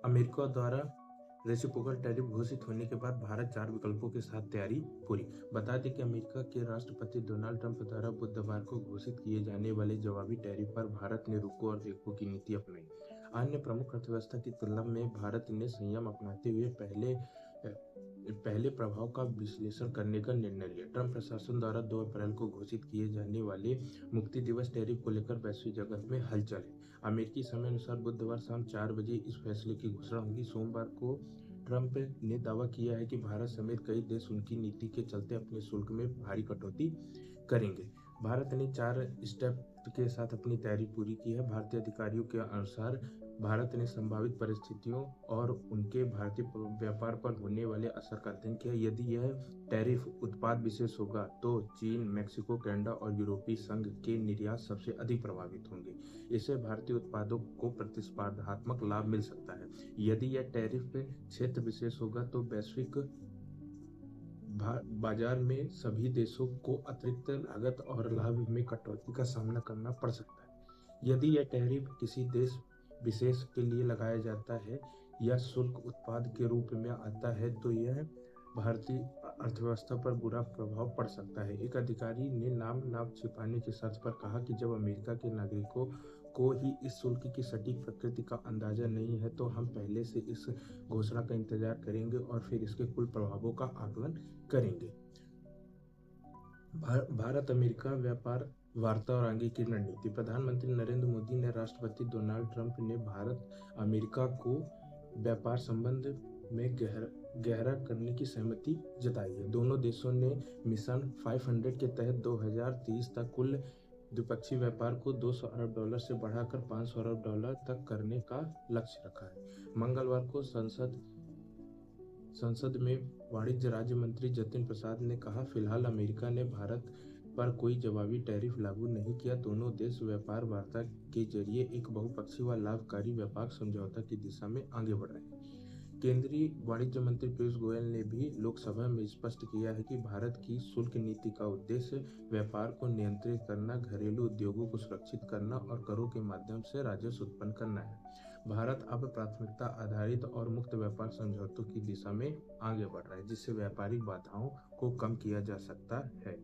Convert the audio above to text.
America द्वारा reciprocal tariff घोषित होने के बाद भारत 4 विकल्पों के साथ तैयारी पूरी। बता दें कि अमेरिका के राष्ट्रपति डोनाल्ड ट्रंप द्वारा बुधवार को घोषित किए जाने वाले जवाबी टैरिफ पर भारत ने रुको और देखो की नीति अपनाई। अन्य प्रमुख अर्थव्यवस्था की तुलना में भारत ने संयम अपनाते हुए पहले प्रभाव का विश्लेषण करने का निर्णय लिया। ट्रंप प्रशासन द्वारा 2 अप्रैल को घोषित किए जाने वाले मुक्ति दिवस टैरिफ को लेकर वैश्विक जगत में हलचल है। अमेरिकी समय अनुसार बुधवार शाम 4 बजे इस फैसले की घोषणा होगी। सोमवार को ट्रंप ने दावा किया है कि भारत समेत कई देश उनकी नीति के चलते अपने शुल्क में भारी कटौती करेंगे। भारत ने 4 स्टेप के साथ अपनी तैयारी पूरी की है। भारतीय अधिकारियों के अनुसार भारत ने संभावित परिस्थितियों और उनके भारतीय व्यापार पर होने वाले असर का अध्ययन किया। यदि यह टैरिफ उत्पाद विशेष होगा तो चीन, मैक्सिको, कनाडा और यूरोपीय संघ के निर्यात सबसे अधिक प्रभावित होंगे। इससे भारतीय उत्पादों को प्रतिस्पर्धात्मक लाभ मिल सकता है। यदि यह टैरिफ क्षेत्र विशेष होगा तो वैश्विक बाजार में सभी देशों को अतिरिक्त लागत और लाभ में कटौती का सामना करना पड़ सकता है। यदि यह टैरिफ किसी देश विशेष के लिए लगाया जाता है या शुल्क उत्पाद के रूप में आता है तो यह भारतीय अर्थव्यवस्था पर बुरा प्रभाव पड़ सकता है। एक अधिकारी ने नाम छिपाने की शर्त पर कहा कि जब अमेरिका के नागरिकों को ही इस शुल्क की सटीक प्रकृति का अंदाजा नहीं है तो हम पहले से इस घोषणा का इंतजार करेंगे और फिर इसके कुल प्रभावों का आकलन करेंगे। भारत अमेरिका व्यापार वार्ता और आगे की रणनीति। प्रधानमंत्री नरेंद्र मोदी ने राष्ट्रपति डोनाल्ड ट्रंप ने भारत अमेरिका को व्यापार संबंध में गहरा करने की सहमति जताई है। दोनों देशों ने मिशन 500 के तहत 2030 तक कुल द्विपक्षीय व्यापार को $200 अरब से बढ़ाकर $500 अरब तक करने का लक्ष्य रखा है। मंगलवार को संसद में वाणिज्य राज्य मंत्री जतिन प्रसाद ने कहा, फिलहाल अमेरिका ने भारत पर कोई जवाबी टैरिफ लागू नहीं किया। दोनों देश व्यापार वार्ता के जरिए एक बहुपक्षीय व लाभकारी व्यापार समझौता की दिशा में आगे बढ़ रहे हैं। केंद्रीय वाणिज्य मंत्री पीयूष गोयल ने भी लोकसभा में स्पष्ट किया है कि भारत की शुल्क नीति का उद्देश्य व्यापार को नियंत्रित करना, घरेलू उद्योगों को सुरक्षित करना और करों के माध्यम से राजस्व उत्पन्न करना है। भारत अब प्राथमिकता आधारित और मुक्त व्यापार समझौतों की दिशा में आगे बढ़ रहा है, जिससे व्यापारिक बाधाओं को कम किया जा सकता है।